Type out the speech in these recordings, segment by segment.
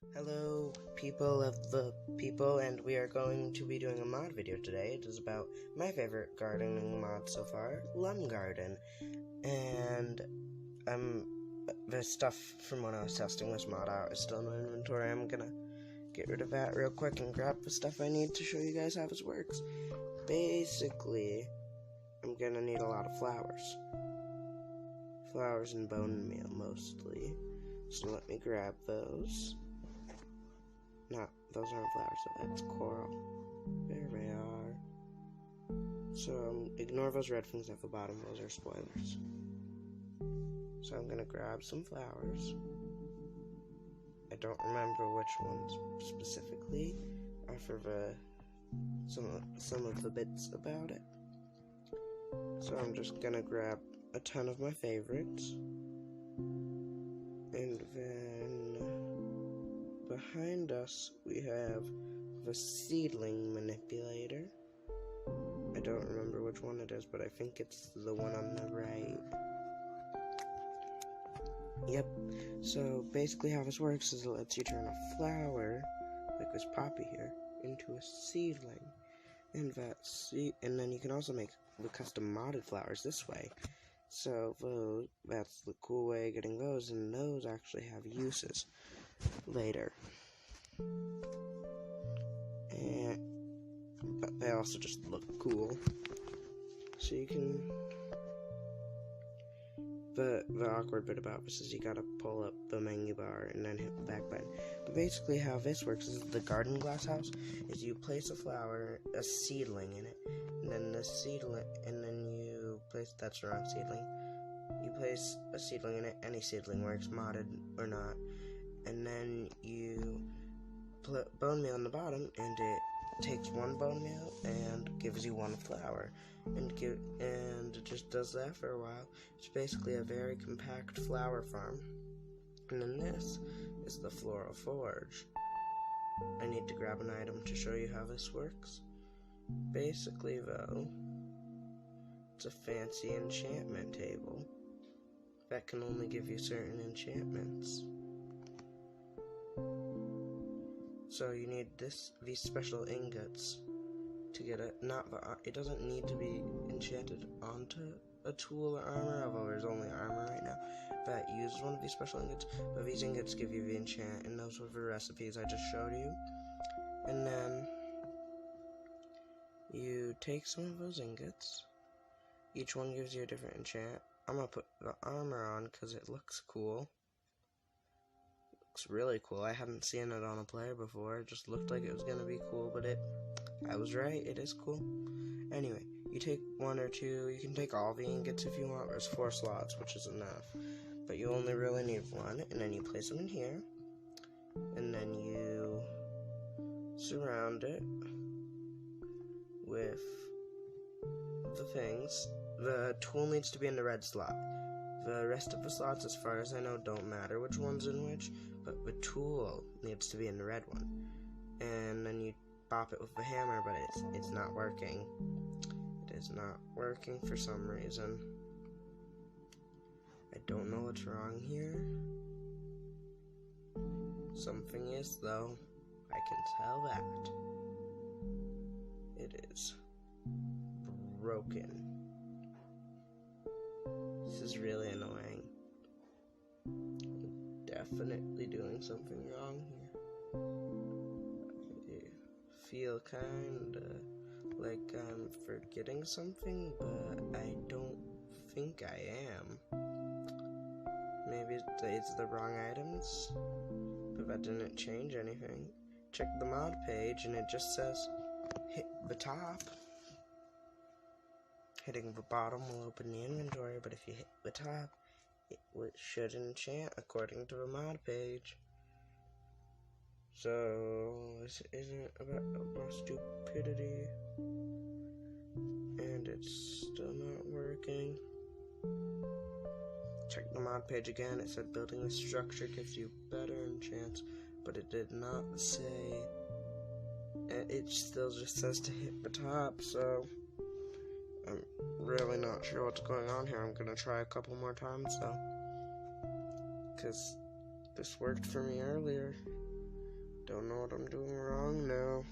Hello, people of the people, and we are going to be doing a mod video today. It is about my favorite gardening mod so far, lumgarden. And the stuff from when I was testing this mod out is still in my inventory. I'm gonna get rid of that real quick and grab the stuff I need to show you guys how this works. Basically, I'm gonna need a lot of flowers. Flowers and bone meal mostly. So let me grab those. No, those aren't flowers, so that's coral. There they are. So ignore those red things at the bottom, those are spoilers. So I'm gonna grab some flowers. I don't remember which ones specifically are for some of the bits about it. So I'm just gonna grab a ton of my favorites. And then behind us we have the seedling manipulator. I don't remember which one it is, but I think it's the one on the right. Yep. So basically how this works is it lets you turn a flower, like this poppy here, into a seedling. And then you can also make the custom modded flowers this way. So that's the cool way of getting those, and those actually have uses later. But they also just look cool. So you can... The awkward bit about this is you gotta pull up the menu bar and then hit the back button. But basically how this works is the garden glass house is you place a seedling in it, and then you place, that's the wrong seedling. You place a seedling in it, any seedling works, modded or not, and then you put bone meal on the bottom, and it takes one bone meal and gives you one flower, and it just does that for a while. It's basically a very compact flower farm. And then this is the floral forge. I need to grab an item to show you how this works. Basically though, it's a fancy enchantment table that can only give you certain enchantments. So you need these special ingots to get it. It doesn't need to be enchanted onto a tool or armor, although there's only armor right now that uses one of these special ingots. But these ingots give you the enchant, and those were the recipes I just showed you. And then you take some of those ingots. Each one gives you a different enchant. I'm gonna put the armor on because it looks cool. Looks really cool. I hadn't seen it on a player before. It just looked like it was gonna be cool, but I was right. It is cool. Anyway, you take one or two. You can take all the ingots if you want. There's 4 slots, which is enough. But you only really need one, and then you place them in here, and then you surround it with the things. The tool needs to be in the red slot. The rest of the slots, as far as I know, don't matter which one's in which, but the tool needs to be in the red one. And then you bop it with the hammer, but it's not working. It is not working for some reason. I don't know what's wrong here. Something is, though. I can tell that. It is broken. This is really annoying. I'm definitely doing something wrong here. I feel kinda like I'm forgetting something, but I don't think I am. Maybe it's the wrong items, but that didn't change anything. Check the mod page and it just says hit the top. Hitting the bottom will open the inventory, but if you hit the top, it should enchant according to the mod page. So, this isn't about my stupidity, and it's still not working. Check the mod page again. It said building a structure gives you better enchants, but it did not say, it still just says to hit the top, so I'm really not sure what's going on here. I'm gonna try a couple more times though, because this worked for me earlier. Don't know what I'm doing wrong now.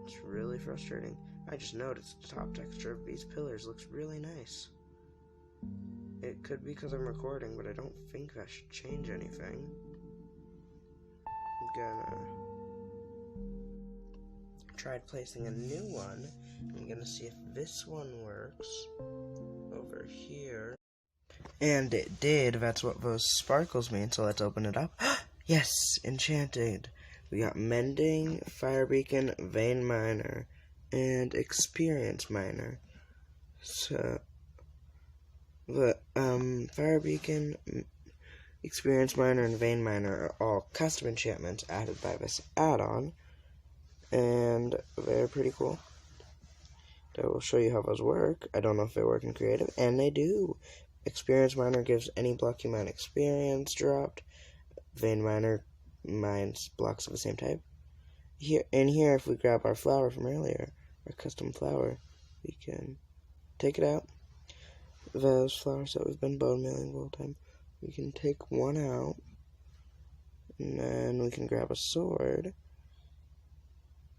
It's really frustrating. I just noticed the top texture of these pillars looks really nice. It could be because I'm recording, but I don't think I should change anything. I'm gonna try placing a new one. I'm gonna see if this one works over here. And it did. That's what those sparkles mean, so let's open it up. Yes! Enchanted! We got Mending, Fire Beacon, Vein Miner, and Experience Miner. So, the Fire Beacon, Experience Miner, and Vein Miner are all custom enchantments added by this add-on, and they're pretty cool. I will show you how those work. I don't know if they work in creative, and they do. Experience Miner gives any block you mine experience dropped. Vein Miner mines blocks of the same type. Here, if we grab our flower from earlier, our custom flower, we can take it out. Those flowers that we've been bone mailing the whole time, we can take one out, and then we can grab a sword.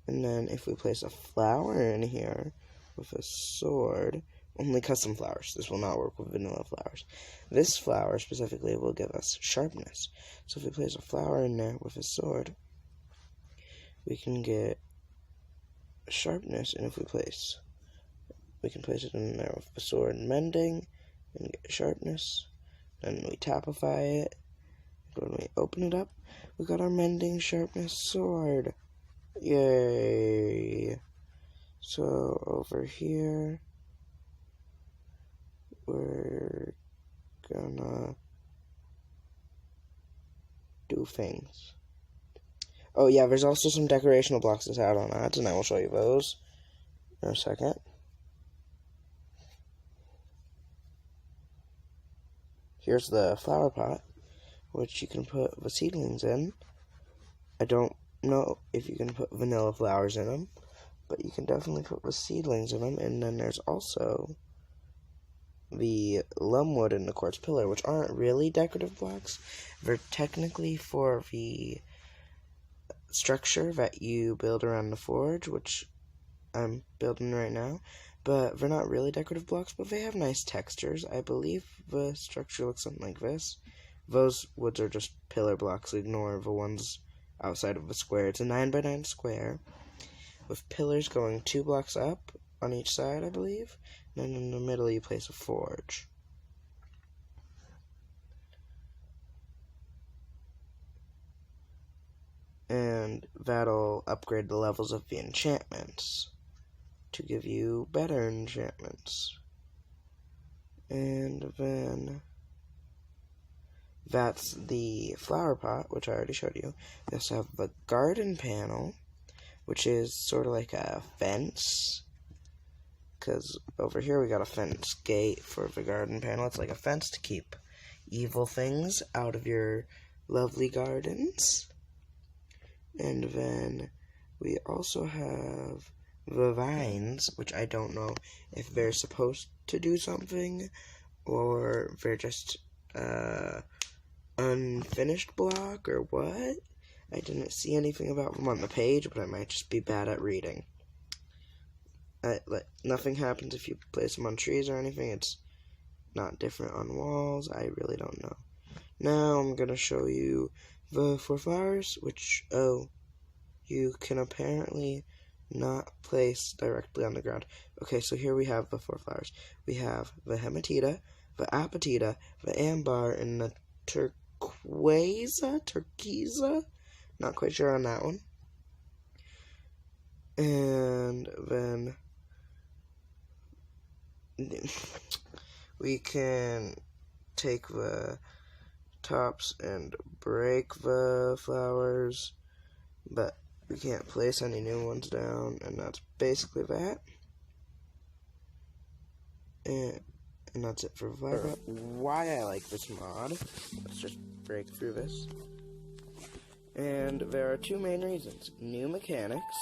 And then if we place a flower in here with a sword, only custom flowers. This will not work with vanilla flowers. This flower specifically will give us sharpness. So if we place a flower in there with a sword, we can get sharpness. And if we can place it in there with a sword and mending and get sharpness. Then we tapify it. When we open it up, we got our mending sharpness sword. Yay! So over here, we're gonna do things. Oh yeah, there's also some decorational blocks this add-on adds, and I will show you those in a second. Here's the flower pot, which you can put the seedlings in. I don't know if you can put vanilla flowers in them, but you can definitely put the seedlings in them. And then there's also the lumwood and the quartz pillar, which aren't really decorative blocks. They're technically for the structure that you build around the forge, which I'm building right now, but they're not really decorative blocks, but they have nice textures. I believe the structure looks something like this. Those woods are just pillar blocks. Ignore the ones outside of the square. It's a 9x9 square with pillars going 2 blocks up on each side, I believe. And then in the middle you place a forge. And that'll upgrade the levels of the enchantments to give you better enchantments. And then that's the flower pot, which I already showed you. We also have the garden panel, which is sort of like a fence. Because over here we got a fence gate for the garden panel. It's like a fence to keep evil things out of your lovely gardens. And then we also have the vines, which I don't know if they're supposed to do something or they're just unfinished block or what. I didn't see anything about them on the page, but I might just be bad at reading. Nothing happens if you place them on trees or anything. It's not different on walls. I really don't know. Now I'm going to show you the 4 flowers, which, you can apparently not place directly on the ground. Okay, so here we have the 4 flowers. We have the hematita, the apatita, the amber, and the turquoise? Not quite sure on that one. And then we can take the tops and break the flowers, but we can't place any new ones down, and that's basically that. And that's it for flower. Why I like this mod. Let's just break through this. And there are 2 main reasons: new mechanics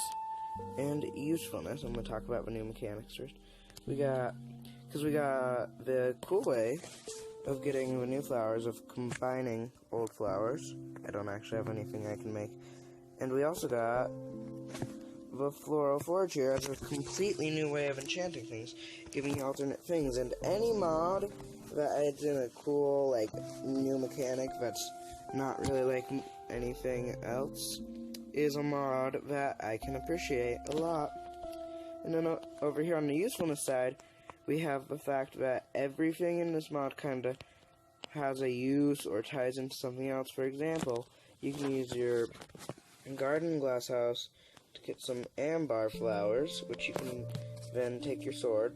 and usefulness. I'm going to talk about the new mechanics first. Because we got the cool way of getting the new flowers, of combining old flowers. I don't actually have anything I can make. And we also got the floral forge here as a completely new way of enchanting things, giving you alternate things. And any mod that adds in a cool, like, new mechanic that's not really like anything else is a mod that I can appreciate a lot. And then over here on the usefulness side, we have the fact that everything in this mod kind of has a use or ties into something else. For example, you can use your garden glasshouse to get some amber flowers, which you can then take your sword.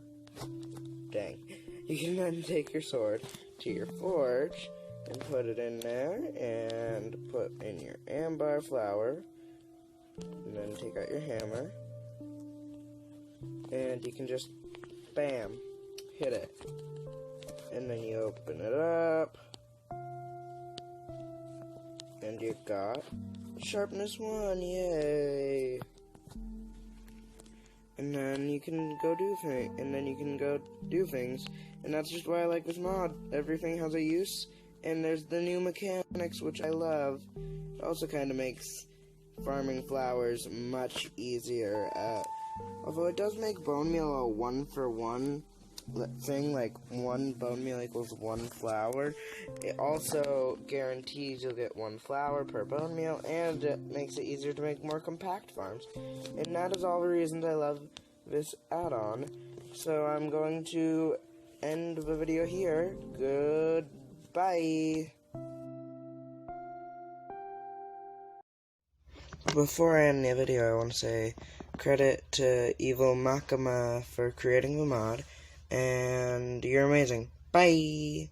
Dang. You can then take your sword to your forge and put it in there and put in your amber flower. And then take out your hammer. And you can just, bam, hit it. And then you open it up. And you got sharpness 1, yay! And then you can go do things, and that's just why I like this mod. Everything has a use, and there's the new mechanics, which I love. It also kind of makes farming flowers much easier, although it does make bone meal a 1-for-1 thing, like 1 bone meal equals 1 flour. It also guarantees you'll get 1 flour per bone meal, and it makes it easier to make more compact farms. And that is all the reasons I love this add-on. So I'm going to end the video here. Goodbye. Before I end the video, I want to say credit to Evil Makama for creating the mod, and you're amazing. Bye!